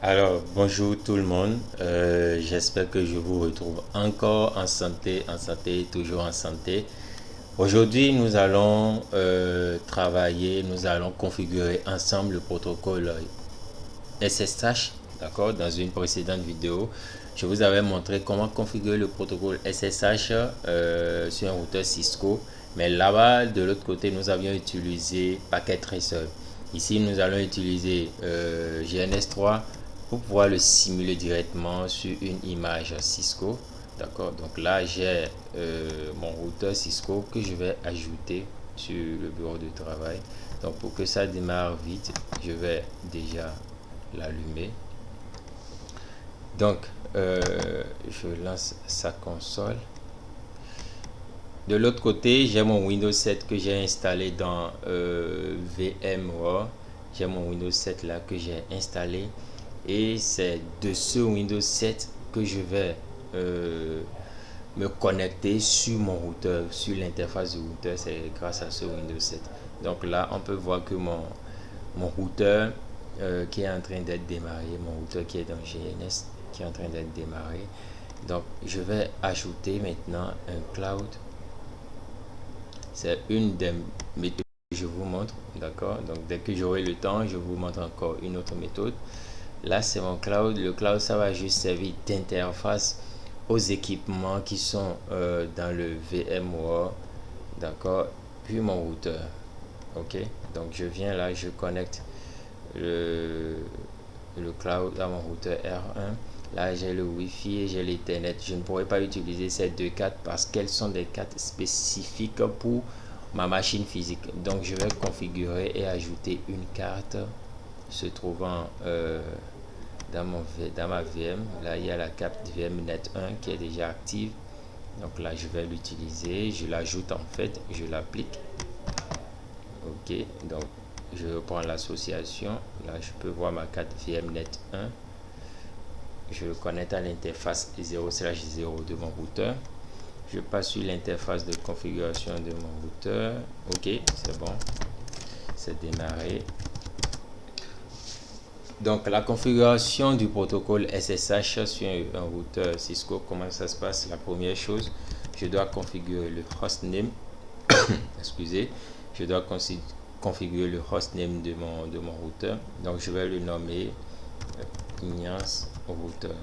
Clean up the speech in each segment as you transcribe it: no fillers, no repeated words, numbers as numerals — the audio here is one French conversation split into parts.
Alors, bonjour tout le monde. J'espère que je vous retrouve encore en santé, toujours en santé. Aujourd'hui, nous allons travailler, nous allons configurer ensemble le protocole SSH. D'accord? Dans une précédente vidéo, je vous avais montré comment configurer le protocole SSH sur un routeur Cisco. Mais là-bas, de l'autre côté, nous avions utilisé Packet Tracer. Ici, nous allons utiliser GNS3 pour pouvoir le simuler directement sur une image Cisco. D'accord? Donc là, j'ai mon routeur Cisco que je vais ajouter sur le bureau de travail. Donc pour que ça démarre vite, je vais déjà l'allumer. Donc, je lance sa console. De l'autre côté, j'ai mon Windows 7 que j'ai installé dans VMware. J'ai mon Windows 7 là que j'ai installé. Et c'est de ce Windows 7 que je vais me connecter sur mon routeur, sur l'interface du routeur. C'est grâce à ce Windows 7. Donc là, on peut voir que mon routeur qui est en train d'être démarré, mon routeur qui est dans GNS qui est en train d'être démarré. Donc je vais ajouter maintenant un cloud. C'est une des méthodes que je vous montre, d'accord? Donc dès que j'aurai le temps, je vous montre encore une autre méthode. Là c'est mon cloud. Le cloud, ça va juste servir d'interface aux équipements qui sont dans le VMware, d'accord? Puis mon routeur, ok? Donc je viens là, je connecte le, le cloud à mon routeur R1. Là, j'ai le Wi-Fi et j'ai l'Ethernet. Je ne pourrais pas utiliser ces deux cartes parce qu'elles sont des cartes spécifiques pour ma machine physique. Donc, je vais configurer et ajouter une carte se trouvant dans ma VM. Là, il y a la carte VMnet 1 qui est déjà active. Donc là, je vais l'utiliser. Je l'ajoute en fait. Je l'applique. Ok, donc je reprends l'association. Là, je peux voir ma carte VMnet 1. Je le connecte à l'interface 0/0 de mon routeur. Je passe sur l'interface de configuration de mon routeur. Ok, c'est bon. C'est démarré. Donc la configuration du protocole SSH sur un routeur Cisco, comment ça se passe? La première chose, je dois configurer le hostname. Excusez, je dois configurer le hostname de mon routeur. Donc je vais le nommer Ignace Routeur.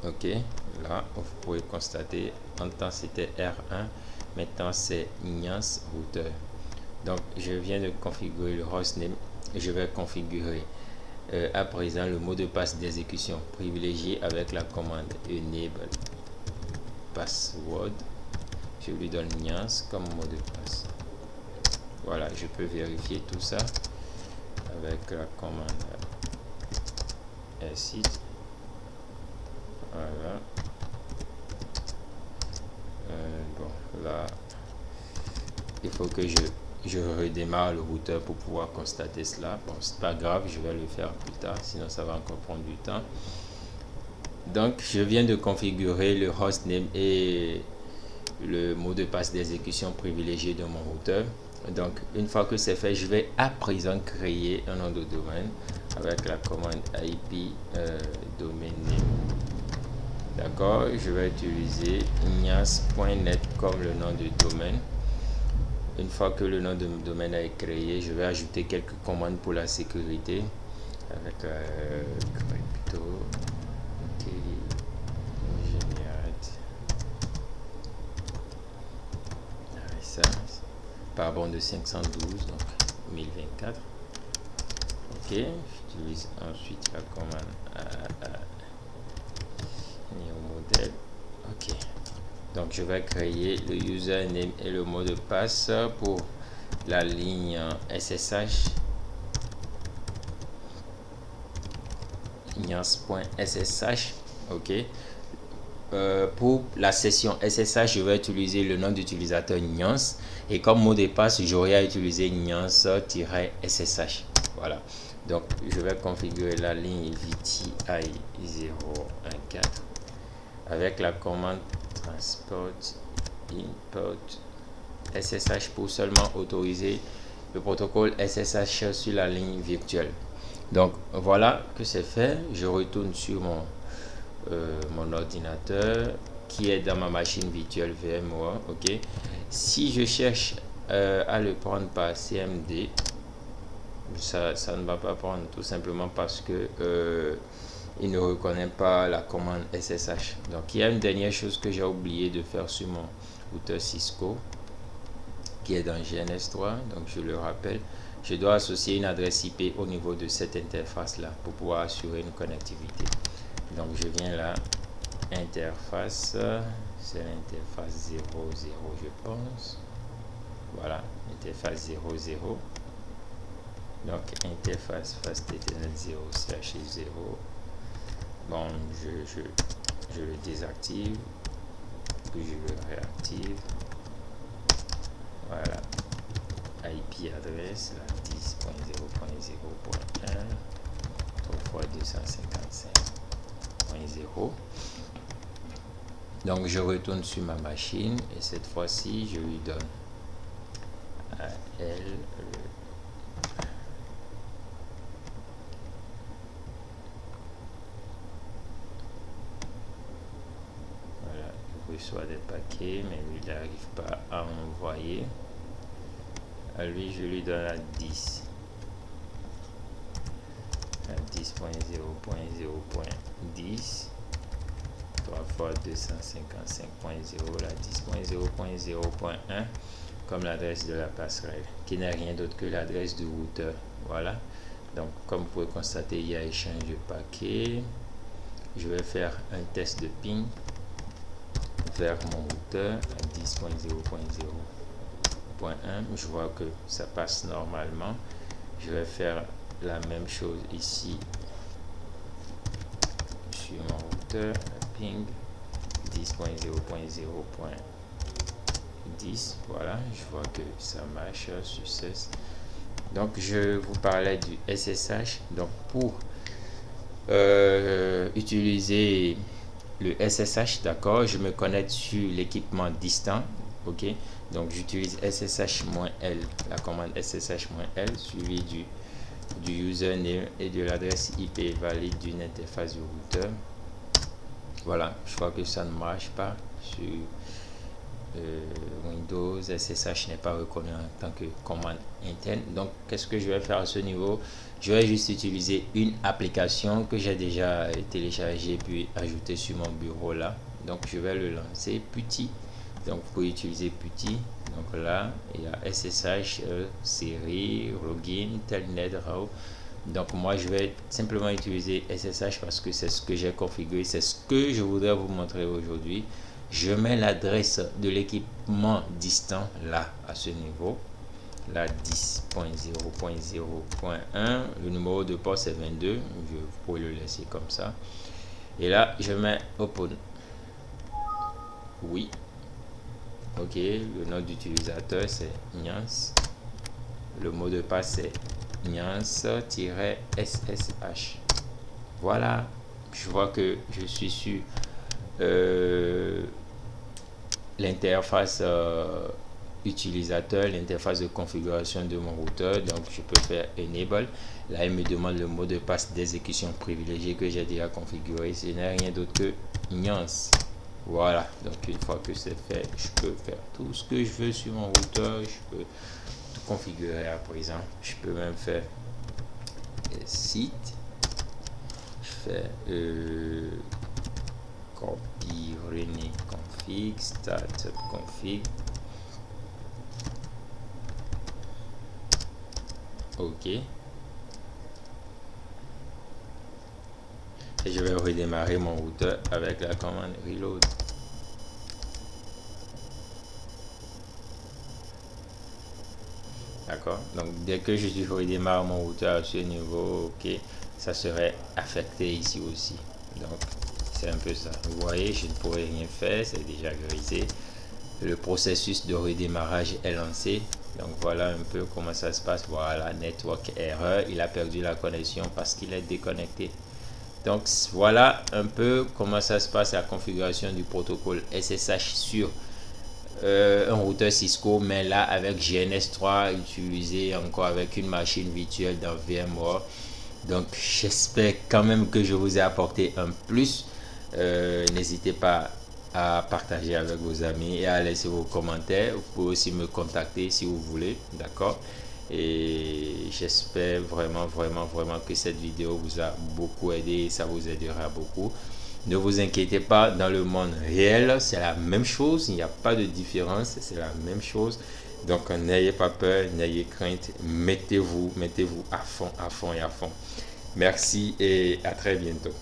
Ok, là vous pouvez constater en temps c'était R1, maintenant c'est Ignace Routeur. Donc je viens de configurer le hostname. Je vais configurer à présent le mot de passe d'exécution privilégié avec la commande enable password. Je lui donne Ignace comme mot de passe. Voilà, je peux vérifier tout ça avec la commande exit. Voilà. Bon, là, il faut que je redémarre le routeur pour pouvoir constater cela. Bon, c'est pas grave, je vais le faire plus tard, sinon ça va encore prendre du temps. Donc, je viens de configurer le hostname et le mot de passe d'exécution privilégié de mon routeur. Donc, une fois que c'est fait, je vais à présent créer un nom de domaine avec la commande IP domain name. D'accord, je vais utiliser ignace.net comme le nom du domaine. Une fois que le nom de domaine est créé, je vais ajouter quelques commandes pour la sécurité avec crypto ça par bande de 512, donc 1024. Ok, j'utilise ensuite la commande new modèle. Ok, donc je vais créer le username et le mot de passe pour la ligne SSH ignace.ssh. Ok, pour la session SSH, je vais utiliser le nom d'utilisateur Ignace et comme mot de passe, j'aurai à utiliser Ignace-SSH. Voilà. Donc, je vais configurer la ligne VTI 014 avec la commande transport import SSH pour seulement autoriser le protocole SSH sur la ligne virtuelle. Donc voilà que c'est fait. Je retourne sur mon ordinateur qui est dans ma machine virtuelle VMware. Ok. Si je cherche à le prendre par CMD, ça ne va pas prendre, tout simplement parce que il ne reconnaît pas la commande SSH. Donc il y a une dernière chose que j'ai oublié de faire sur mon routeur Cisco qui est dans GNS3. Donc je le rappelle, je dois associer une adresse IP au niveau de cette interface là pour pouvoir assurer une connectivité. Donc je viens là, interface, c'est l'interface 00, je pense. Voilà, interface 00. Donc interface fast ethernet 0/0. Bon, je le désactive, puis je le réactive. Voilà, IP adresse la 10.0.0.1 fois 255.0. Donc je retourne sur ma machine et cette fois-ci je lui donne à elle reçoit des paquets, mais lui il n'arrive pas à envoyer. À lui je lui donne à 10 10.0.0.10 3 fois 255.0, la 10.0.0.1 comme l'adresse de la passerelle qui n'est rien d'autre que l'adresse du routeur. Voilà, donc comme vous pouvez constater, il y a échange de paquets. Je vais faire un test de ping vers mon routeur à 10.0.0.1. Je vois que ça passe normalement. Je vais faire la même chose ici sur mon routeur, ping 10.0.0.10. voilà, je vois que ça marche, succès. Donc je vous parlais du SSH. Donc pour utiliser le SSH, d'accord, je me connecte sur l'équipement distant. Ok, donc j'utilise SSH-L, la commande SSH-L suivi du username et de l'adresse IP valide d'une interface du routeur. Voilà, je vois que ça ne marche pas sur Windows. SSH n'est pas reconnu en tant que commande interne. Donc qu'est-ce que je vais faire à ce niveau? Je vais juste utiliser une application que j'ai déjà téléchargée puis ajouter sur mon bureau là. Donc je vais le lancer, Putty. Donc vous pouvez utiliser Putty. Donc là il y a SSH, série, login, telnet, RAW. Donc moi je vais simplement utiliser SSH parce que c'est ce que j'ai configuré, c'est ce que je voudrais vous montrer aujourd'hui. Je mets l'adresse de l'équipement distant là à ce niveau, la 10.0.0.1, le numéro de port c'est 22, je pourrais le laisser comme ça. Et là je mets open. Oui. Ok, le nom d'utilisateur c'est Niance. Le mot de passe c'est Niance-SSH. Voilà, je vois que je suis sur l'interface utilisateur, l'interface de configuration de mon routeur. Donc je peux faire enable. Là il me demande le mot de passe d'exécution privilégié que j'ai déjà configuré. Ce n'est rien d'autre que Niance. Voilà, donc une fois que c'est fait, je peux faire tout ce que je veux sur mon routeur. Je peux tout configurer à présent. Je peux même faire site. Je fais copy rename config, startup config. Ok. Et je vais redémarrer mon routeur avec la commande reload. D'accord, donc dès que je redémarre mon routeur à ce niveau, ok, ça serait affecté ici aussi. Donc c'est un peu ça, vous voyez, je ne pourrais rien faire, c'est déjà grisé. Le processus de redémarrage est lancé. Donc voilà un peu comment ça se passe. Voilà, network error, il a perdu la connexion parce qu'il est déconnecté. Donc voilà un peu comment ça se passe, la configuration du protocole SSH sur un routeur Cisco, mais là avec GNS3 utilisé encore avec une machine virtuelle dans VMware. Donc j'espère quand même que je vous ai apporté un plus. N'hésitez pas à partager avec vos amis et à laisser vos commentaires. Vous pouvez aussi me contacter si vous voulez, d'accord? Et j'espère vraiment, vraiment, vraiment que cette vidéo vous a beaucoup aidé et ça vous aidera beaucoup. Ne vous inquiétez pas, dans le monde réel, c'est la même chose, il n'y a pas de différence, c'est la même chose. Donc n'ayez pas peur, n'ayez crainte, mettez-vous à fond et à fond. Merci et à très bientôt.